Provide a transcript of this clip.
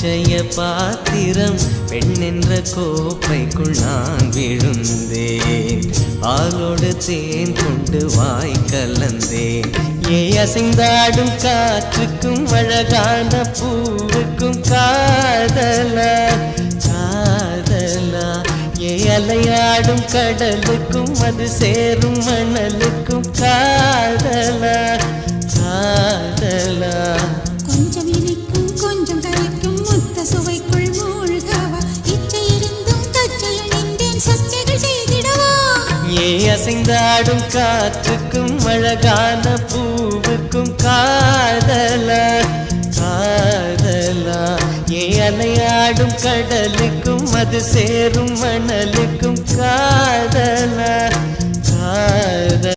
அட்சய பாத்திரம் பெண் என்ற கோப்பைக்குள் நான் விழுந்தேன். ஆளோடு தேன் கொண்டு வாய் கலந்தேன். அசைந்தாடும் காற்றுக்கும் அழகான பூவுக்கும் காதலா காதலா. அலையாடும் கடலுக்கும் அது சேரும் மணலுக்கும் காதலா காதலா. கொஞ்சம் இனிக்கும் கொஞ்சம் கரைக்கும் முத்த சுவைக்குள் மூழ்கவா. இச்சை இருந்தும் தச்சையில் நின்றேன் சச்சைகள் செய்திடவா. அசைந்தாடும் காற்றுக்கும் அழகான பூவுக்கும் காதலா காதலா. அலையாடும் கடலுக்கும் அது சேரும் மணலுக்கும் காதலா காதலா.